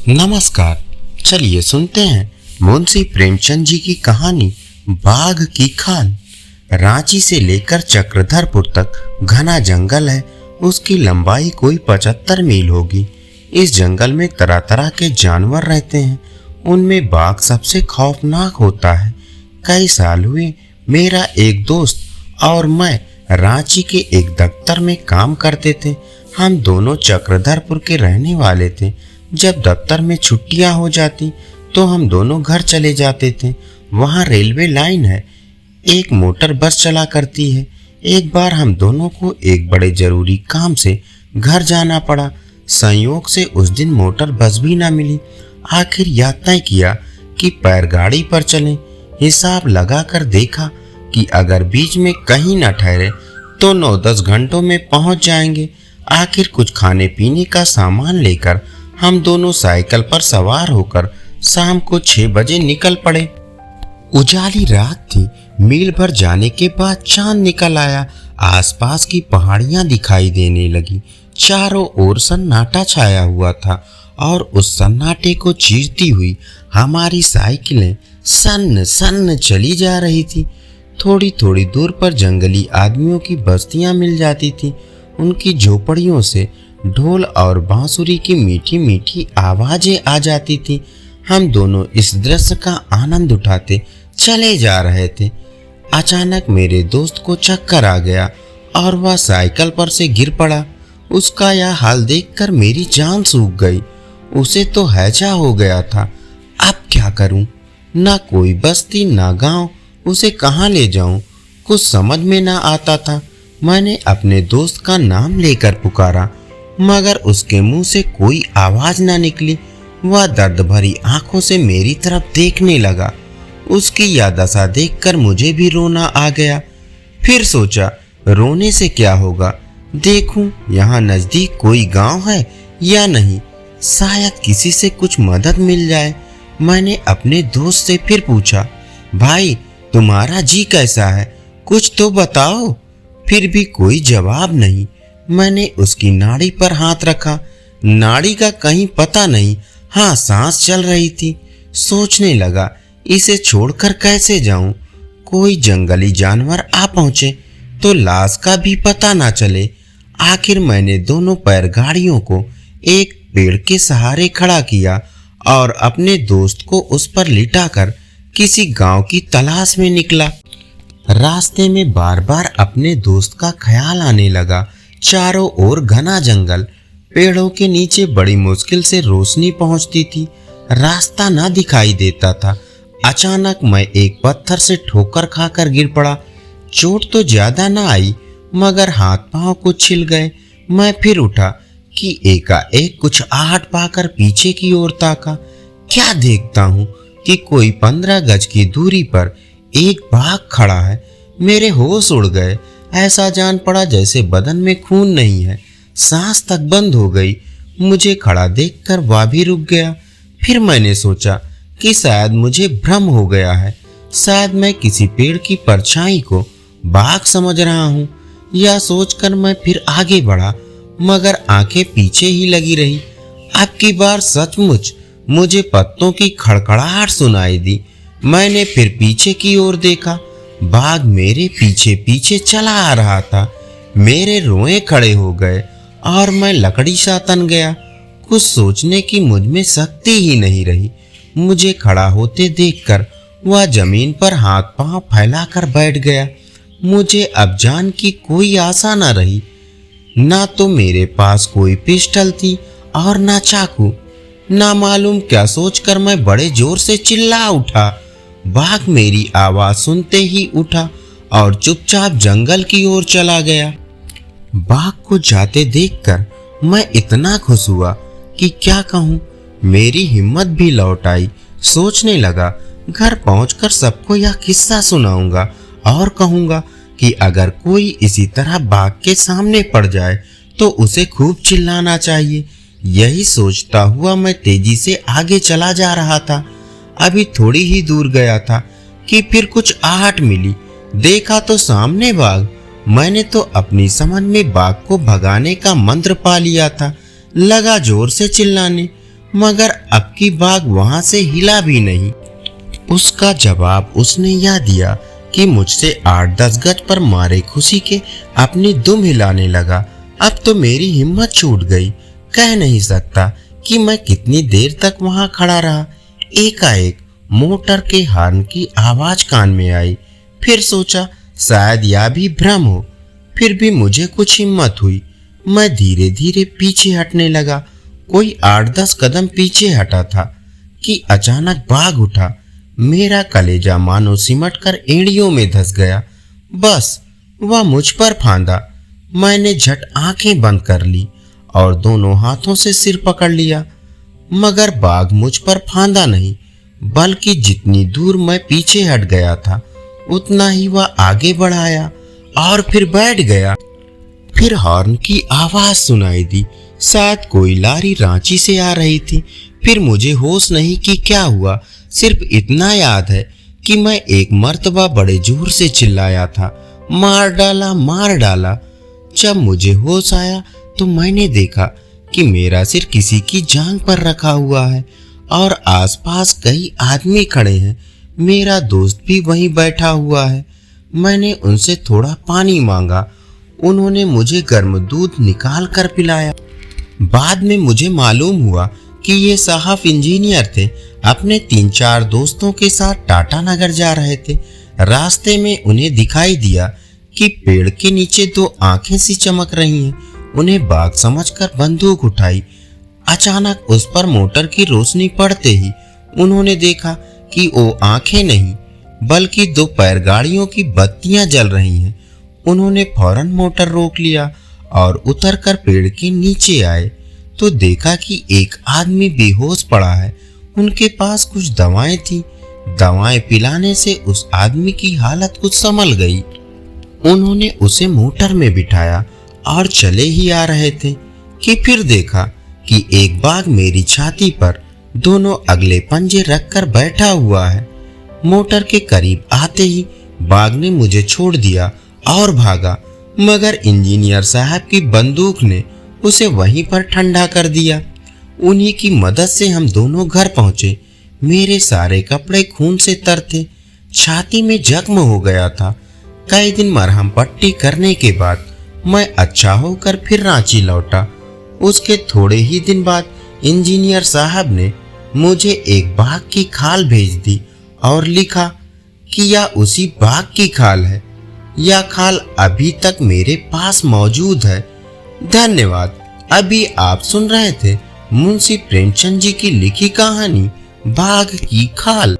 नमस्कार। चलिए सुनते हैं मुंशी प्रेमचंद जी की कहानी बाघ की खाल। रांची से लेकर चक्रधरपुर तक घना जंगल है। उसकी लंबाई कोई 75 मील होगी। इस जंगल में तरह तरह के जानवर रहते हैं। उनमें बाघ सबसे खौफनाक होता है। कई साल हुए मेरा एक दोस्त और मैं रांची के एक दफ्तर में काम करते थे। हम दोनों चक्रधरपुर के रहने वाले थे। जब दफ्तर में छुट्टियां हो जाती तो हम दोनों घर चले जाते थे। वहाँ रेलवे लाइन है, एक मोटर बस चला करती है। एक बार हम दोनों को एक बड़े जरूरी काम से घर जाना पड़ा। संयोग से उस दिन मोटर बस भी ना मिली। आखिर यह तय किया कि पैरगाड़ी पर चलें। हिसाब लगाकर देखा कि अगर बीच में कहीं न ठहरे तो 9-10 घंटों में पहुंच जाएंगे। आखिर कुछ खाने पीने का सामान लेकर हम दोनों साइकिल पर सवार होकर शाम को 6 बजे निकल पड़े। उजाली रात थी। मील भर जाने के बाद चांद निकल आया। आसपास की पहाड़ियां दिखाई देने लगी। चारों ओर सन्नाटा छाया हुआ था और उस सन्नाटे को चीरती हुई हमारी साइकिलें सन्न सन्न चली जा रही थी। थोड़ी थोड़ी दूर पर जंगली आदमियों की बस्तियां मिल जाती थी। उनकी झोपड़ियों से ढोल और बांसुरी की मीठी मीठी आवाजें आ जाती थी। हम दोनों इस दृश्य का आनंद उठाते चले जा रहे थे। अचानक मेरे दोस्त को चक्कर आ गया और वह साइकिल पर से गिर पड़ा। उसका यह हाल देखकर मेरी जान सूख गई। उसे तो हैजा हो गया था। अब क्या करूं? ना कोई बस्ती ना गांव, उसे कहां ले जाऊं? कुछ समझ में ना आता था। मैंने अपने दोस्त का नाम लेकर पुकारा, मगर उसके मुंह से कोई आवाज ना निकली। वह दर्द भरी आंखों से मेरी तरफ देखने लगा। उसकी यह दशा देखकर मुझे भी रोना आ गया। फिर सोचा, रोने से क्या होगा, देखूं यहाँ नजदीक कोई गांव है या नहीं, शायद किसी से कुछ मदद मिल जाए। मैंने अपने दोस्त से फिर पूछा, भाई तुम्हारा जी कैसा है, कुछ तो बताओ। फिर भी कोई जवाब नहीं। मैंने उसकी नाड़ी पर हाथ रखा। नाड़ी का कहीं पता नहीं। हाँ, सांस चल रही थी। सोचने लगा, इसे छोड़कर कैसे जाऊं? कोई जंगली जानवर आ पहुंचे तो लाश का भी पता ना चले। आखिर मैंने दोनों पैरगाड़ियों को एक पेड़ के सहारे खड़ा किया और अपने दोस्त को उस पर लिटाकर किसी गांव की तलाश में निकला। रास्ते में बार बार अपने दोस्त का ख्याल आने लगा। चारों ओर घना जंगल, पेड़ों के नीचे बड़ी मुश्किल से रोशनी पहुंचती थी। रास्ता ना दिखाई देता था। अचानक मैं एक पत्थर से ठोकर खाकर गिर पड़ा। चोट तो ज्यादा ना आई, मगर हाथ पांव कुछ छिल गए। मैं फिर उठा कि एकाएक कुछ आहट पाकर पीछे की ओर ताका। क्या देखता हूँ कि कोई 15 गज की दूरी पर एक बाघ खड़ा है। मेरे होश उड़ गए। ऐसा जान पड़ा जैसे बदन में खून नहीं है। सांस तक बंद हो गई। मुझे खड़ा देखकर वह भी रुक गया। फिर मैंने सोचा कि शायद मुझे भ्रम हो गया है। शायद मैं किसी पेड़ की परछाई को बाघ समझ रहा हूँ। यह सोचकर मैं फिर आगे बढ़ा, मगर आंखें पीछे ही लगी रही। अब की बार सचमुच मुझे पत्तों की खड़खड़ाहट सुनाई दी। मैंने फिर पीछे की ओर देखा। बाघ मेरे पीछे पीछे चला आ रहा था। मेरे रोए खड़े हो गए और मैं लकड़ी सा तन गया। कुछ सोचने की मुझ में शक्ति ही नहीं रही। मुझे खड़ा होते देखकर वह जमीन पर हाथ पांव फैलाकर बैठ गया। मुझे अब जान की कोई आशा न रही। ना तो मेरे पास कोई पिस्टल थी और ना चाकू। ना मालूम क्या सोचकर मैं बड़े जोर से चिल्ला उठा। बाघ मेरी आवाज सुनते ही उठा और चुपचाप जंगल की ओर चला गया। बाघ को जाते देखकर मैं इतना खुश हुआ कि क्या कहूँ। मेरी हिम्मत भी लौट आई। सोचने लगा, घर पहुंचकर सबको यह किस्सा सुनाऊंगा और कहूंगा कि अगर कोई इसी तरह बाघ के सामने पड़ जाए तो उसे खूब चिल्लाना चाहिए। यही सोचता हुआ मैं तेजी से आगे चला जा रहा था। अभी थोड़ी ही दूर गया था कि फिर कुछ आहट मिली। देखा तो सामने बाघ। मैंने तो अपनी समझ में बाघ को भगाने का मंत्र पा लिया था। लगा जोर से चिल्लाने। मगर अब की बाघ वहां से हिला भी नहीं। उसका जवाब उसने यह दिया कि मुझसे 8-10 गज पर मारे खुशी के अपनी दुम हिलाने लगा। अब तो मेरी हिम्मत छूट गई। कह नहीं सकता कि मैं कितनी देर तक वहां खड़ा रहा। एकाएक मोटर के हॉर्न की आवाज कान में आई। फिर सोचा शायद यह भी भ्रम हो। फिर भी मुझे कुछ हिम्मत हुई। मैं धीरे धीरे पीछे हटने लगा। कोई 8-10 कदम पीछे हटा था कि अचानक बाघ उठा। मेरा कलेजा मानो सिमट कर एड़ियों में धंस गया। बस वह मुझ पर फांदा। मैंने झट आंखें बंद कर ली और दोनों हाथों से सिर पकड़ लिया, मगर बाघ मुझ पर फांदा नहीं, बल्कि जितनी दूर मैं पीछे हट गया था उतना ही वह आगे बढ़ाया और फिर बैठ गया। फिर हॉर्न की आवाज सुनाई दी। शायद कोई लारी रांची से आ रही थी। फिर मुझे होश नहीं कि क्या हुआ। सिर्फ इतना याद है कि मैं एक मर्तबा बड़े जोर से चिल्लाया था, मार डाला, मार डाला। जब मुझे होश आया तो मैंने देखा कि मेरा सिर किसी की जांघ पर रखा हुआ है और आसपास कई आदमी खड़े हैं। मेरा दोस्त भी वहीं बैठा हुआ है। मैंने उनसे थोड़ा पानी मांगा। उन्होंने मुझे गर्म दूध निकाल कर पिलाया। बाद में मुझे मालूम हुआ कि ये साहब इंजीनियर थे। अपने 3-4 दोस्तों के साथ टाटा नगर जा रहे थे। रास्ते में उन्हें दिखाई दिया कि पेड़ के नीचे 2 आंखें सी चमक रही हैं। उन्हें बाघ समझकर बंदूक उठाई। अचानक उस पर मोटर की रोशनी पड़ते ही उन्होंने देखा कि वो आंखें नहीं बल्कि 2 पैरगाड़ियों की बत्तियां जल रही हैं। उन्होंने फौरन मोटर रोक लिया और उतरकर पेड़ के नीचे आए तो देखा कि एक आदमी बेहोश पड़ा है। उनके पास कुछ दवाएं थी। दवाएं पिलाने से उस आदमी की हालत कुछ संभल गई। उन्होंने उसे मोटर में बिठाया और चले ही आ रहे थे कि फिर देखा कि एक बाघ मेरी छाती पर दोनों अगले पंजे रखकर बैठा हुआ है। मोटर के करीब आते ही बाघ ने मुझे छोड़ दिया और भागा, मगर इंजीनियर साहब की बंदूक ने उसे वहीं पर ठंडा कर दिया। उन्हीं की मदद से हम दोनों घर पहुंचे। मेरे सारे कपड़े खून से तर थे। छाती में जख्म हो गया था। कई दिन मरहम पट्टी करने के बाद मैं अच्छा होकर फिर रांची लौटा। उसके थोड़े ही दिन बाद इंजीनियर साहब ने मुझे एक बाघ की खाल भेज दी और लिखा कि यह उसी बाघ की खाल है। यह खाल अभी तक मेरे पास मौजूद है। धन्यवाद। अभी आप सुन रहे थे मुंशी प्रेमचंद जी की लिखी कहानी बाघ की खाल।